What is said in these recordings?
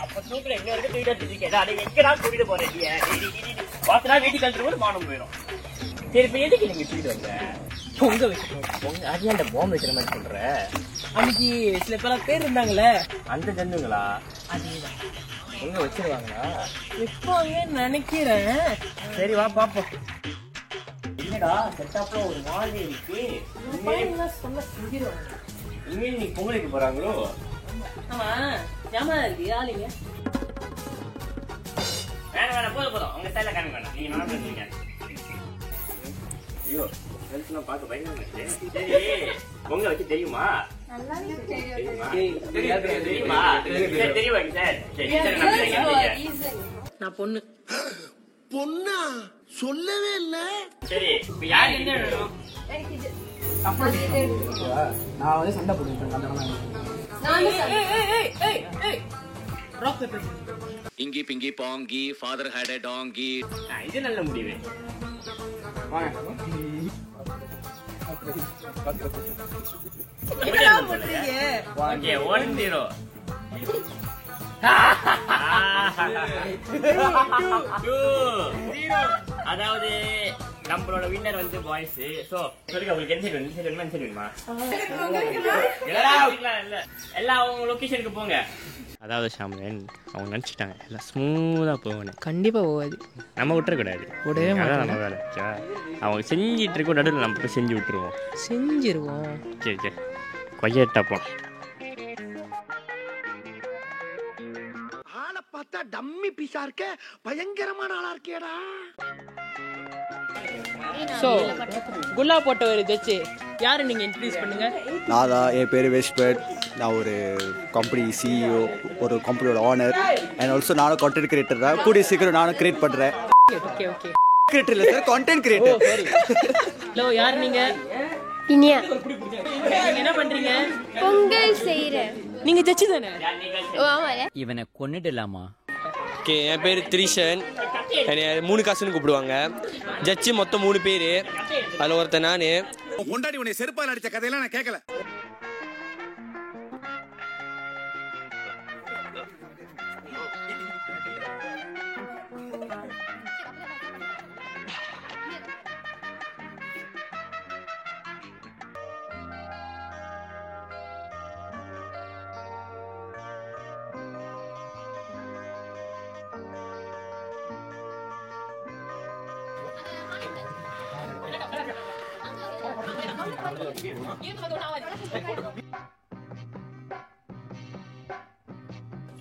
அப்ப தூக்குல என்ன வரைக்கும் தூக்கிட்டு வச்சிருக்கேன். அதை எங்கடா கூட்டிட்டு போறேன்? பார்த்தனா வீட்டுக்கு கழிச்சு போது மானம் போயிடும். சரி இப்ப எதுக்கு நீங்க தூக்கிட்டு வந்த? பொங்க வச்சுக்கணும். அது அந்த பாம்பு வைக்கிற மாதிரி சொல்ற. அன்னைக்கு சில பல பேர் இருந்தாங்களே, அந்த ஜந்துங்களா? அதேதான். எங்க வச்சிருவாங்களா? எப்போங்க நினைக்கிறேன். சரி வா பாப்போம். இல்லடா செட்டாப்ல ஒரு மாதிரி இருக்கு. சொன்ன செஞ்சிருவாங்க. இனிமேல் நீ பொங்கலுக்கு போறாங்களோ? ஆமா, ஏமா இருக்கு ஆளுங்க. வேணாம் போதும் அவங்க ஸ்டைல காமி வேணாம். நீங்க நல்லா பேசுறீங்க. ஐயோ ஹெல்த்லாம் பார்க்க பயங்கரமா இருக்கு. சரி பொங்கல் வச்சு தெரியுமா? தெரியுமா? தெரியுமா சார்? நான் பொண்ணு. பொண்ணா சொல்லவே இல்ல. சரி இப்ப யார் என்ன வேணும்? நான் வந்து சண்டை போட்டுருக்கேன். இங்கி பிங்கி பாங்கி ஃபாதர் ஹேட் எ டாங்கி. இது நல்ல முடிவு. ஓகே 1-0. அதாவது நம்மளோட வின்னர் வந்து பாய்ஸ். சோ சொல்லுங்க உங்களுக்கு என்ன வேணுமா? எல்லாம் அவங்க லொகேஷனுக்கு போங்க. அதாவது ஷாமன் அவங்க நினைச்சிட்டாங்க எல்லாம் ஸ்மூதா போகணும். கண்டிப்பா போகாது. நம்ம விட்டுறக்கூடாது. விடவே மாட்டோம். நம்ம வேலை அவங்க செஞ்சிட்டு இருக்க நடுவில் நம்ம போய் செஞ்சு விட்டுருவோம். செஞ்சிருவோம். சரி சரி கொய்யட்டா போ. ஆளை பார்த்தா டம்மி பீஸா இருக்க, பயங்கரமான ஆளா இருக்கேடா. சோ குல்லா போட்ட ஒரு ஜட்ஜ் யாரு நீங்க இன்ட்ரோடியூஸ் பண்ணுங்க. நான் தான். என் பேர் வெஸ்ட்பர்ட். நான் ஒரு கம்பெனி சிஇஓ, ஒரு கம்பெனியோட ஓனர் அண்ட் ஆல்சோ நானும் கண்டென்ட் கிரியேட்டர் தான். கூடிய சீக்கிரம் நானும் கிரியேட் பண்றேன். ஓகே ஓகே கிரியேட்டர் இல்ல சார், கண்டென்ட் கிரியேட்டர். ஹலோ யார் நீங்க? இனியா. நீங்க என்ன பண்றீங்க? பொங்கல் செய்யறேன். நீங்க ஜட்ஜ் தானே? ஆமால. இவனை கொன்னுடலாமா? ஓகே, என் பேர் திரிஷன். என்னை 3 காசுன்னு கூப்பிடுவாங்க. ஜட்ஜு மொத்தம் 3 பேர். அதில் ஒருத்தன் நான். கொண்டாடி உன்னை செருப்பால் அடிச்ச கதையெல்லாம் நான் கேட்கல.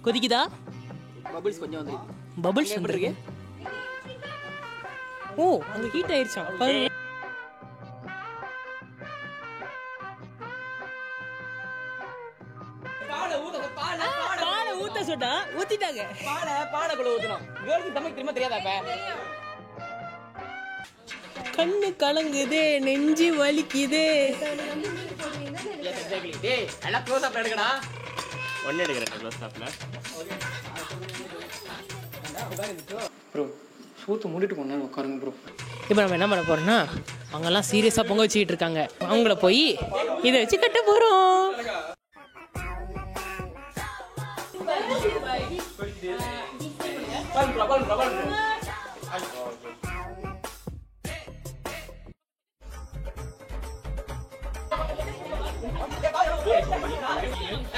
கொதிக்குதா? பபிள்ஸ் கொஞ்சம் வந்து பபிள்ஸ் வந்துருக்கு. ஓ அங்க ஹீட் ஆயிருச்சா பாருங்க. பாலை ஊத்த சொன்னா ஊத்திட்டாங்க. பானைக்குள்ள ஊத்தணும். கேர்ள்ஸ் தமிழ் திரும்ப தெரியாதாப்ப? கண்ணு கலங்குதே, நெஞ்சு வலிக்குதே. டேய் எல்லாம் க்ளோஸ் அப் எடுக்கடா. ஒன்னு எடுக்கிறேன் க்ளோஸ் அப்ல. ப்ரோ சூத்து மூடிட்டு போனா உட்காருங்க ப்ரோ. இப்போ நம்ம என்ன பண்ண போறோம்னா அவங்கெல்லாம் சீரியஸா பொங்க வச்சுக்கிட்டு இருக்காங்க. அவங்கள போய் இதை வச்சு கட்ட போறோம்.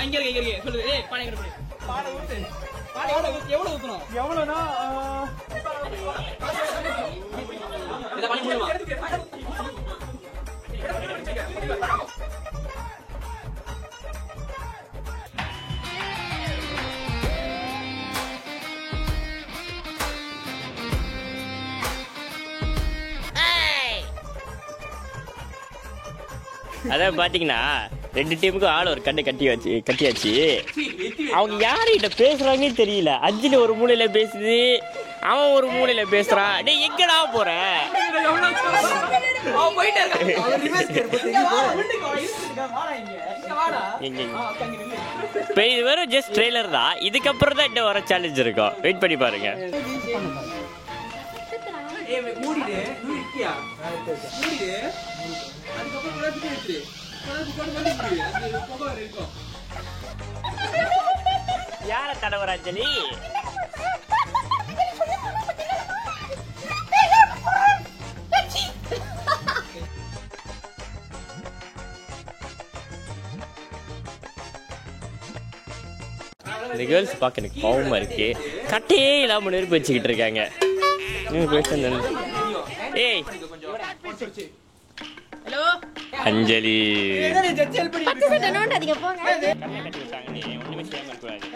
இங்க இருக்கு சொல்லுது. ஏய் பானை எங்க போய்? பானை ஊத்து. பானை எவ்வளவு ஊத்தணும்? எவ்வளவுனா இத பண்ணி முடியுமா? அதான் பாத்தீங்கன்னா 2 டீமுக்கும் ஆள் ஒரு கட்டியாச்சு. அவங்க யார்கிட்ட பேசுறாங்கன்னு தெரியல. 5ல ஒரு மூலையில பேசுது, அவன் ஒரு மூலையில பேசுறான். டேய் எங்கடா போற? இப்ப இது வெறும் ஜஸ்ட் ட்ரெய்லர் தான். இதுக்கப்புறம் தான் இன்னும் வர சேலஞ்ச் இருக்கும். வெயிட் பண்ணி பாருங்க. யார தடவர அஞ்சலி? இந்த கேர்ள்ஸ் பார்க்க எனக்கு பாவமா இருக்கு. கட்டையே இல்லாம நெருப்பு வச்சுக்கிட்டு இருக்காங்க. ஏய் ஹலோ அஞ்சலி நோண்டாதீங்க போங்க. ஒண்ணுமே செய்யாம இருக்கக்கூடாது.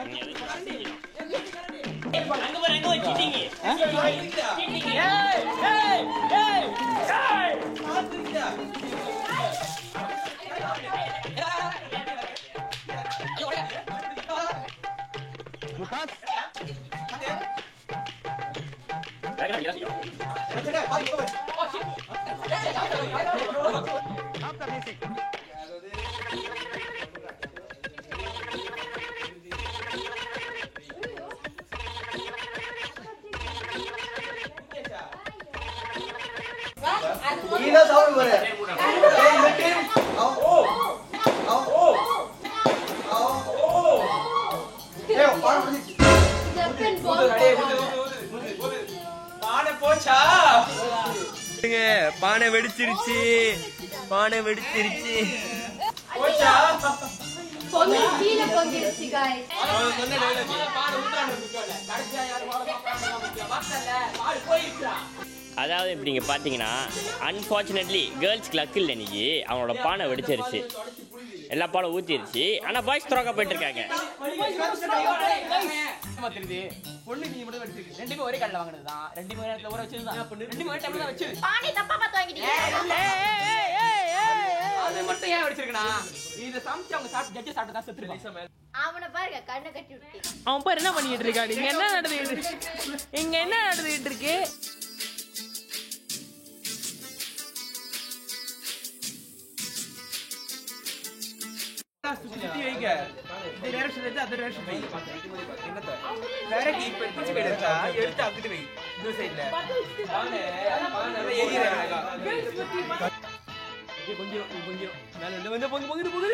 பானை வெடிச்சிருச்சு. பானை வெடிச்சிருச்சு. அதாவது இப்படி நீங்க பாத்தீங்கன்னா அன்பார்ச்சுனேட்லி கேர்ள்ஸ்க்கு லக் இல்லை. இன்னைக்கு அவனோட பானை வெடிச்சிருச்சு, எல்லா பாலும் ஊத்திருச்சு. ஆனா பாய்ஸ் துறக்க போயிட்டு இருக்காங்க. பொண்ணு நீ மட்டும் வச்சிருக்கு. ரெண்டுமே ஒரே கடையில வாங்குனதுதான். ரெண்டுமே ஒரே இடத்துல ஊற வச்சிருந்தா. ரெண்டுமே ஒரே டைம்ல தான் வச்சு. பானை தப்பா பார்த்து வாங்கிட்டீங்க. அது மட்டும் ஏன் வச்சிருக்கனா? இத சமைச்சு அவங்க சாப்பிட்டு ஜட்ஜ் சாப்பிட்டு தான் செத்துருவாங்க. அவனை பாருங்க கண்ணை கட்டி விட்டு. அவன் பாரு என்ன பண்ணிட்டு இருக்கான். இங்க என்ன நடந்துட்டு இருக்கு? சுத்தி வைங்க. இந்த டைரக்ஷன் எடுத்து அந்த டைரக்ஷன் வை. என்னத்த? டைரக்ட் இப்ப பிடிச்சு போயிடுச்சா? எடுத்து அங்கிட்டு வை. இந்த சைடுல. பானே ஏறிறாங்க. கொஞ்சம் மேல வந்து பொங்குது.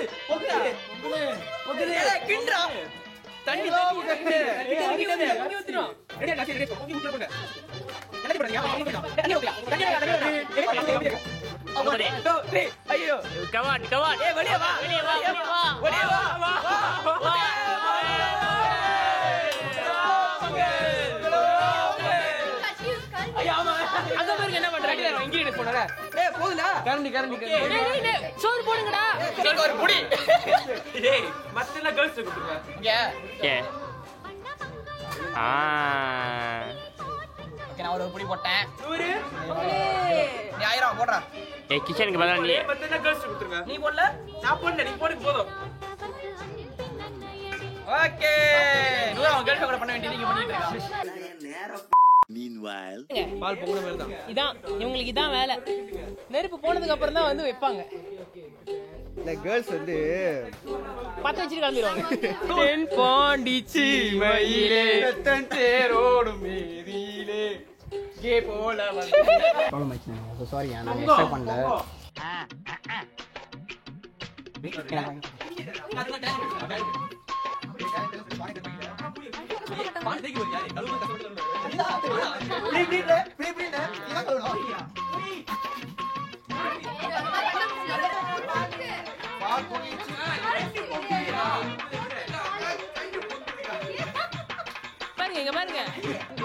கிண்டா. தண்ணி கட்டு. தண்ணி ஊத்துறோம். ரெடியா காசி ரெடி. பொங்கி உள்ள போங்க. எல்லாரும் போடுங்க. தண்ணி ஊத்துங்க. ஐயோ கமான் ஏய் வெளிய வா. அங்க பாருங்க என்ன பண்றாங்க. இன்கிரிடியன்ட் போடுறா. டேய் போதுடா. கரண்டி. சோறு போடுங்கடா. ஒரு புடி. டேய் மத்தெல்லாம் கேர்ள்ஸ் கூப்பிடுங்க. இங்க. ஏ ஓகே நான் ஒரு புடி போட்டேன். 100 நீ 1000 போடுறா. ஏய் கிச்சனுக்கு பதிலா நீ மத்தெல்லாம் கேர்ள்ஸ் கூப்பிடுங்க. நீ போடல? நான் போடல, நீ போடு போதும். ஓகே. நூறு அவன் கேர்ள்ஸ் கூட பண்ண வேண்டியது இங்க பண்ணிட்டு இருக்கான். பால் பொங்குற மாதிரி தான். இதான் இவங்களுக்கு இதான் வேலை. நெருப்பு போனதுக்கு அப்புறம் தான் வந்து வைப்பாங்க. இந்த கேர்ள்ஸ் வந்து பத்த வச்சுட்டு கிளம்பிடுவாங்க. தென் பாண்டிச்சி மயிலே தன் தேரோடும் மேதியிலே கே போல வந்து ப்ராப்ளம் ஆயிடுச்சு. சாரி நான் எக்ஸ்பெக்ட் பண்ணல. பாருங்க இங்க பாருங்க.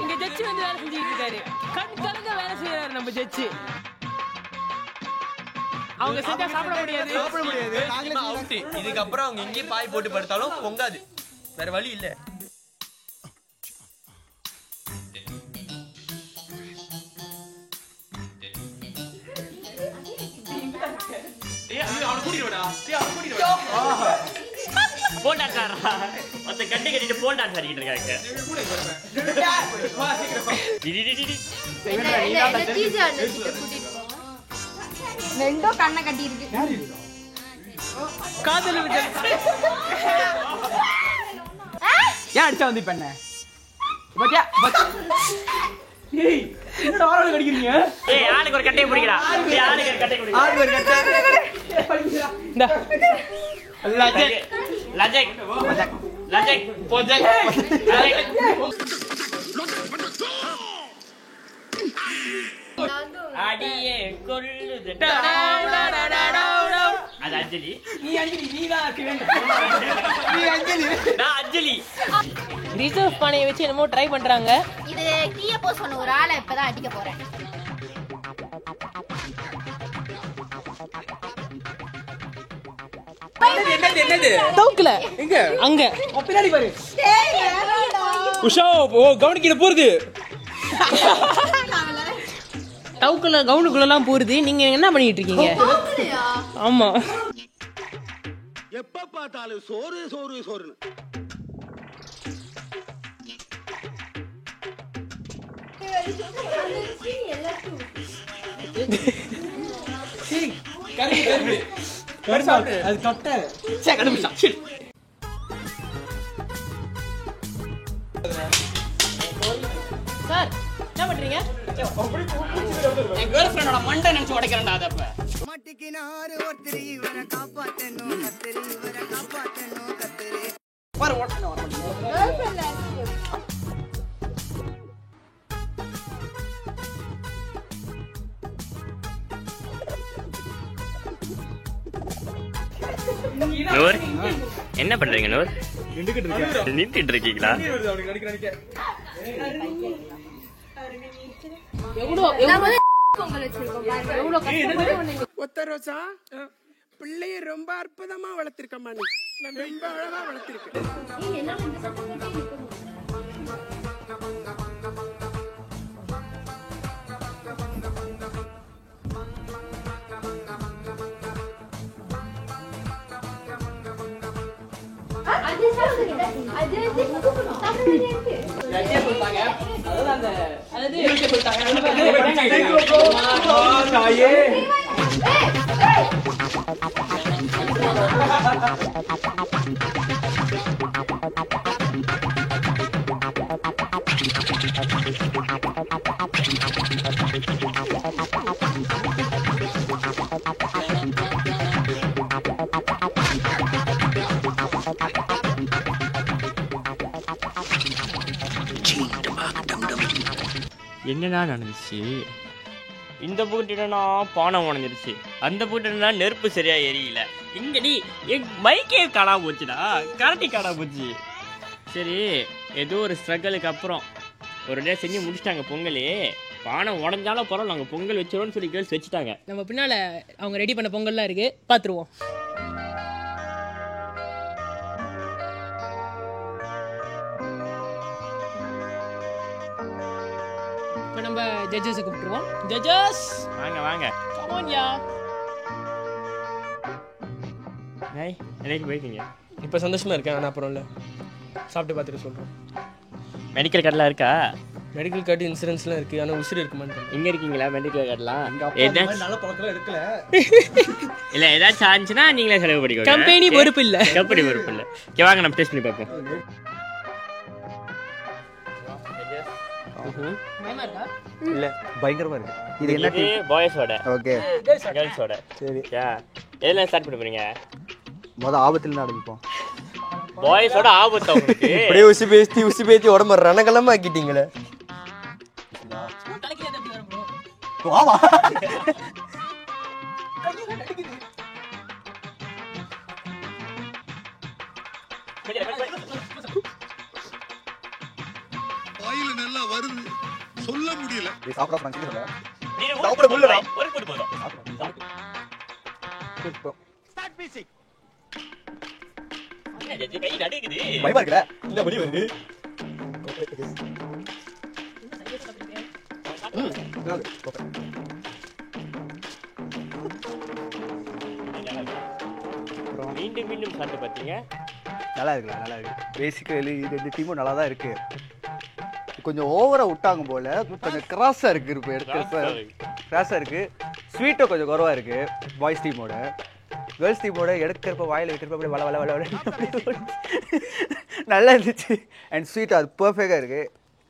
இங்க ஜட்ஜி வந்து வேலை செஞ்சுட்டு இருக்காரு. கலங்க வேலை செய்யறாரு நம்ம ஜட்ஜி. அவங்க செஞ்சா சாப்பிட முடியாது. இதுக்கப்புறம் அவங்க எங்கேயும் பாய் போட்டு படுத்தாலும் பொங்காது. வேற வழி இல்ல. போன் டான்ஸ் ஆடுறா. அந்த கட்டி கட்டிட்டு போன் டான்ஸ் ஆடிட்டு இருக்காங்க. ரெண்டோ கண்ணை கட்டி இருக்கு. காதல் இருக்கு. ஏன் அடிச்சா வந்து பண்ண பாத்தியா? ஏய் என்னடா ஆளு கடிக்கிறீங்க? ஏய் ஆளுக்கு ஒரு கட்டையை பிடிக்கடா. ஏய் ஆளுக்கு ஒரு கட்டையை பிடிக்கடா. ஆளுக்கு ஒரு கட்டை. இந்த லஜக் லஜக் அடியே கொல்லுது. அது அஞ்சலி. நீ அஞ்சலி, நீ தான் இருக்க வேண்டும். நீ அஞ்சலி. நான் அஞ்சலி. ரிசர்வ் பானையை வச்சு என்னமோ ட்ரை பண்றாங்க. இது டீயை போஸ்ட் பண்ண ஒரு ஆளை இப்பதான் அடிக்க போறேன். என்னது தவுக்கல எங்க அங்க பின்னாடி பாரு. உஷா ஓ கவனிக்கிட போறது. டவுக்குள்ள கவுனுக்குள்ள எல்லாம் போறது. நீங்க என்ன பண்ணிட்டு இருக்கீங்க? ஆமா எப்ப பார்த்தாலும் சோறு சோறு சோறுன்னு. அது கட்ட சார் என்ன பண்றீங்க? என் கேர்ள் ஃப்ரெண்டோட மண்டை நினைச்சு உடைக்கிறேன்டா அதை. அப்ப மாட்டிக்கினாரு ஒருத்தரி இவரை காப்பாத்தணும் கத்திரி இவரை காப்பாத்தணும் கத்திரி. பாரு ஓட்டணும் வர மாட்டேங்குது. நூர் என்ன பண்றீங்க? நூர் நின்றுட்டு இருக்கீங்களா? ஒத்த ரோசா பிள்ளைய ரொம்ப அற்புதமா வளர்த்திருக்கம்மா. நீ நான் ரொம்ப அழகா வளர்த்திருக்கேன். என்னடா நடந்துச்சு? இந்த பூட்டினா பானை உடஞ்சிருச்சு, அந்த பூட்டினா நெருப்பு சரியா எரியல, இங்கடி என் மைக்கே காணாம போச்சுடா, கரண்டி காணாம போச்சு. சரி, ஏதோ ஒரு ஸ்ட்ரகிளுக்கு அப்புறம் ஒரு டே செஞ்சு முடிச்சிட்டாங்க பொங்கலே. பானை உடஞ்சாலும் பரவாயில்ல, நாங்கள் பொங்கல் வச்சிரோன்னு சொல்லி கேர்ள்ஸ் வச்சுட்டாங்க. நம்ம பின்னால அவங்க ரெடி பண்ண பொங்கல்லாம் இருக்கு, பாத்துருவோம். இப்போ நம்ம ஜட்ஜஸை கூப்பிட்டுருவோம். ஜட்ஜஸ் வாங்க வாங்க. Come on yeah. ஹாய், என்னைக்கு போயிருக்கீங்க? இப்போ சந்தோஷமா இருக்கேன். ஆனால் அப்புறம் இல்லை, சாப்பிட்டு பார்த்துட்டு சொல்கிறேன். மெடிக்கல் கார்டெலாம் இருக்கா? மெடிக்கல் கார்டு இன்சூரன்ஸ்லாம் இருக்குது, ஆனால் உசுறு இருக்குமான்னு. இங்கே இருக்கீங்களா மெடிக்கல் கார்டெலாம்? நல்ல பழக்கம் எடுக்கல. இல்லை, ஏதாச்சும் ஆச்சுன்னா நீங்களே செலவு பண்ணிக்கோங்க. கம்பெனி பொறுப்பு இல்லை. கம்பெனி பொறுப்பு இல்லை. ஓகே, வாங்க நம்ம டெஸ்ட் பண்ணி பார்ப்போம். பயமா இருக்கா? இல்ல பயங்கரமா இருக்கு. இது என்ன இது பாய்ஸோட, ஓகே கேர்ள்ஸோட. சரி, எதெல்லாம் ஸ்டார்ட் பண்ண போறீங்க? மொதல் ஆபத்துல ஆரம்பிப்போம். பாய்ஸோட ஆபத்து உங்களுக்கு. அப்படியே உசி பேத்தி உடம்பு ரணகலமா ஆக்கிட்டீங்களே. ஆமா, வாயில நல்லா வருது, சொல்ல முடியல. சாப்பிட ஃப்ரெண்ட்ஸ் சாப்பிட முடியல. ஒரு கூட்டு போதும். கை நடுக்குது. பயமா இருக்குடா. இல்ல வலி வருது. மீண்டும் மீண்டும் சாப்பிட்டு பார்த்தீங்க. நல்லா இருக்குல்ல, நல்லா இருக்கு. பேசிக்கலி இது இந்த டீமும் நல்லா தான் இருக்கு. கொஞ்சம் ஓவரா விட்டாங்க போல, கொஞ்சம் கிராஸா இருக்கு. கிராஸா இருக்கு. ஸ்வீட்டும் கொஞ்சம் குறவா இருக்கு பாய்ஸ் டீமோட. கேர்ள்ஸ் டீமோட எடுக்கிறப்ப வாயில் வைக்கிறப்ப அப்படியே வள வள வள வள நல்லா இருந்துச்சு. அண்ட் ஸ்வீட் அது பர்ஃபெக்டாக இருக்கு.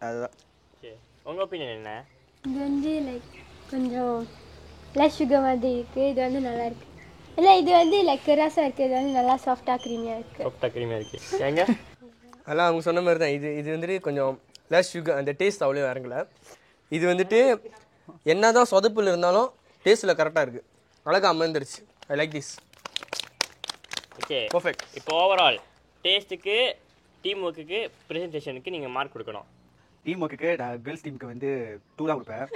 அதுதான். உங்கள் ஒப்பீனியன் என்ன? இது வந்து லைக் கொஞ்சம் லெஸ் சுகர் மாதிரி இருக்குது. இது வந்து நல்லா இருக்குது. இல்லை, இது வந்து லைக் கிராஸாக இருக்குது. இது வந்து நல்லா சாஃப்டாக க்ரீமியாக இருக்குது. சாஃப்டாக க்ரீமியாக இருக்குது. ஏங்க அதெல்லாம் அவங்க சொன்ன மாதிரி தான். இது வந்துட்டு கொஞ்சம் லெஸ் சுகர், அந்த டேஸ்ட் அவ்வளோ இறங்கல. இது வந்துட்டு என்ன தான் சொதப்பில் இருந்தாலும் டேஸ்ட்டில் கரெக்டாக இருக்குது, அழகாக அமர்ந்துருச்சு. I like this. Okay perfect. இப்போ ஓவரால் டேஸ்ட்டுக்கு, டீம் ஒர்க்குக்கு, ப்ரெசன்டேஷனுக்கு நீங்கள் மார்க் கொடுக்கணும். டீம் ஒர்க்குக்கு நான் கேர்ள்ஸ் டீமுக்கு வந்து 2 தான் கொடுப்பேன்.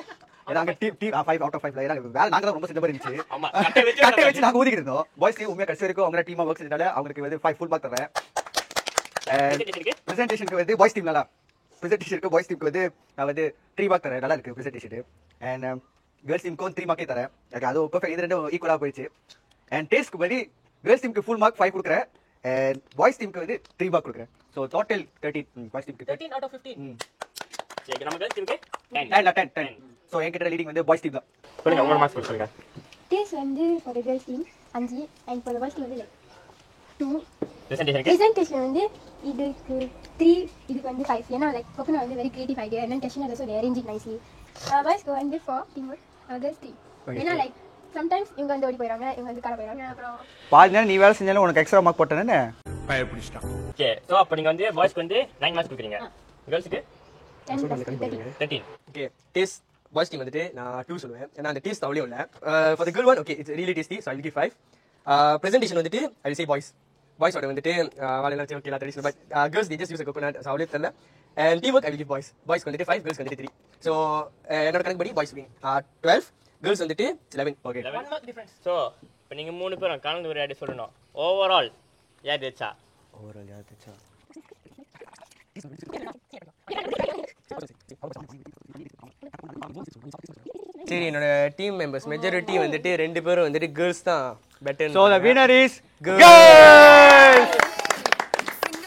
ஏன்னா அங்கே டீம் 5 out of 5 ஏன்னா வேலை நாங்கள் தான் ரொம்ப சின்ன மாதிரி இருந்துச்சு. கட்டை வச்சு நாங்கள் ஊதிக்கிட்டு இருந்தோம். பாய்ஸ் டீம் உண்மையாக கடைசி வரைக்கும் அவங்க டீமாக ஒர்க் செஞ்சதால அவங்களுக்கு வந்து 5 ஃபுல் மார்க் தரேன். ப்ரெசன்டேஷனுக்கு வந்து பாய்ஸ் டீம் நல்லா, ப்ரெசன்டேஷனுக்கு பாய்ஸ் டீமுக்கு வந்து நான் வந்து 3 மார்க் தரேன். நல்லா இருக்குது ப்ரெசன்டேஷன். அண்ட் கேர்ள்ஸ் டீமுக்கும் 3 மார்க்கே தரேன். அது பர்ஃபெக்ட். இது ரெண்டும் ஈக்குவலாக போயிடுச்சு. அண்ட் டேஸ்ட்க்கு படி கேர்ள்ஸ் டீமுக்கு ஃபுல் மார்க் 5 கொடுக்குறேன். அண்ட் பாய்ஸ் டீமுக்கு வந்து 3 மார்க் கொடுக்குறேன். So total 13. பாய்ஸ் டீமுக்கு 13 out of 15. சரி, நம்ம கேர்ள்ஸ் டீமுக்கு 10. ஸோ என்கிட்ட லீடிங் வந்து பாய்ஸ் டீம் தான். சொல்லுங்க, உங்களோட மார்க்ஸ் சொல்லுங்க. டேஸ்ட் வந்து for the girls team 5 and for the boys team வந்து லைக் 2. ப்ரெசன்டேஷனுக்கு ப்ரெசன்டேஷன் வந்து இதுக்கு 3, இதுக்கு வந்து 5. ஏன்னா லைக் கோகனட் வந்து very creative idea and testing also they arrange it nicely. பாய்ஸ்க்கு வந்து 4 டீம் ஒர்க், கேர்ள்ஸ் 3. ஏன்னா லைக் சம்டைம்ஸ் இவங்க வந்து ஓடி போயிடுறாங்க, இவங்க வந்து கால போயிடுறாங்க. அப்புறம் பாதி நேரம் நீ வேலை செஞ்சாலும் உனக்கு எக்ஸ்ட்ரா மார்க் போட்டேன்னு பயப்பிடிச்சிட்டான். ஓகே, ஸோ அப்போ நீங்கள் வந்து பாய்ஸ்க்கு வந்து 9 மார்க்ஸ் கொடுக்குறீங்க, கேர்ள்ஸுக்கு 13. ஓகே, டேஸ்ட் பாய்ஸ் டீம் வந்துட்டு நான் 2 சொல்லுவேன். ஏன்னா அந்த டேஸ்ட் அவ்வளோ இல்லை. For the girl one okay, it's really tasty, so I will give 5. Presentation வந்துட்டு ஐ வில் சே பாய்ஸோட வந்துட்டு வாழைலாம் ஓகே எல்லாம் traditional. But girls the just use coconut, so அவ்வளோ தெரியல. And team work I will give பாய்ஸ்க்கு வந்துட்டு 5, கேர்ள்ஸ்க்கு வந்துட்டு 3. ஸோ என்னோட கணக்கு படி பாய்ஸ் 12, கேர்ள்ஸ் வந்துட்டு 11. Okay, 1 mark difference. ஸோ இப்போ நீங்கள் 3 பேரும் கலந்து உரையாடி சொல்லணும். ஓவரால் யார் ஜெயிச்சா? சரி, என்னோட டீம் மெம்பர்ஸ் மெஜாரிட்டி வந்துட்டு 2 பேரும் வந்துட்டு கேர்ள்ஸ் தான் better. So the Winner is girls.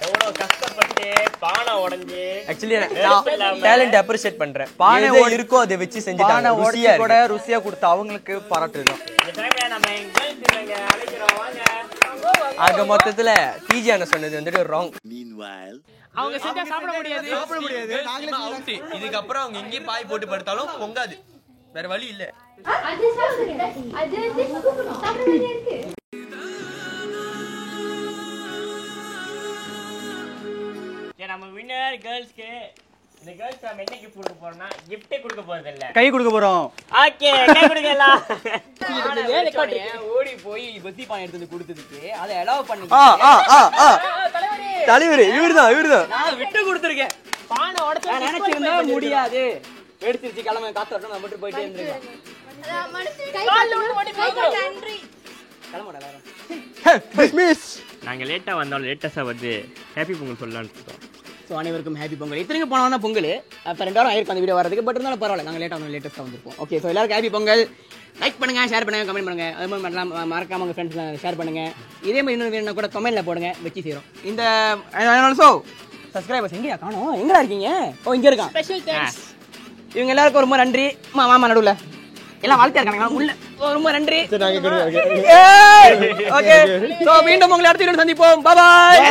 எவ்வளோ கஷ்டப்பட்டு பானை உடைஞ்சு ஆக்சுவலி நான் டேலண்ட் அப்ரிஷியேட் பண்றேன். பானை இருக்கோ அதை வச்சு செஞ்சுட்டாங்க. பானை உடைச்சு கூட ருசியா கொடுத்து அவங்களுக்கு பாராட்டு தான். இந்த டைம்ல நம்ம கேர்ள்ஸ் அழைக்கிறோம், வாங்க. ஆக மொத்தத்துல டிஜி அண்ணா சொன்னது வந்துட்டு ராங். அவங்க செஞ்சா சாப்பிட முடியாது. இதுக்கப்புறம் அவங்க எங்கேயும் பாய் போட்டு படுத்தாலும் பொங்காது, வேற வழி இல்ல. அது சாப்பிடுங்க, அது வந்து சாப்பிட வேண்டியது இருக்கு. சரி, நம்ம வின்னர் கேர்ள்ஸ்க்கு இந்த கேர்ள்ஸ் நம்ம என்ன கிஃப்ட் கொடுக்க போறோம்னா கிஃப்டே கொடுக்க போறது இல்ல, கை கொடுக்க போறோம். ஓகே கை கொடுங்க எல்லாம். ஓடி போய் பத்தி பானை எடுத்து கொடுத்ததுக்கு அதை அலோவ் பண்ணி தலைவர் இவர்தான் நான் விட்டு கொடுத்துருக்கேன். பானை உடைச்சு நினைச்சிருந்தா முடியாது, எடுத்துருச்சு கிளம்ப காத்து வரணும், நம்ம மட்டும் போயிட்டே இருந்திருக்கேன். நாங்க லேட்டா வந்தாலும் லேட்டஸ்டா வந்து ஹாப்பி பொங்கல் சொல்லலாம்னு இருக்கோம். ஸோ அனைவருக்கும் ஹாப்பி பொங்கல். இத்தனைக்கு போனோம்னா பொங்கல் அப்போ 2 வாரம் ஆயிருக்கும் அந்த வீடியோ வரதுக்கு. பட் இருந்தாலும் பரவாயில்ல, நாங்கள் லேட்டஸ்ட்டாக வந்திருப்போம். ஓகே, ஸோ எல்லாருக்கும் ஹாப்பி பொங்கல். லைக் பண்ணுங்க, ஷேர் பண்ணுங்க, கமெண்ட் பண்ணுங்க. அது மாதிரி பண்ணலாம், மறக்காம உங்கள் ஃப்ரெண்ட்ஸ் ஷேர் பண்ணுங்க. இதே மாதிரி இன்னொரு வேணும்னா கூட கமெண்ட்ல போடுங்க, வச்சு செய்கிறோம். இந்த ஆல்சோ சப்ஸ்கிரைபர்ஸ் எங்கேயா காணோம், எங்கடா இருக்கீங்க? ஓ, இங்கே இருக்கான். Special thanks. இவங்க எல்லாருக்கும் ரொம்ப நன்றி. மாமா நடுவில் எல்லாம் வாழ்க்கையா இருக்காங்க உள்ள. ரொம்ப நன்றி. ஓகே, ஸோ மீண்டும் உங்களை அடுத்த வீடியோ சந்திப்போம். பாய்.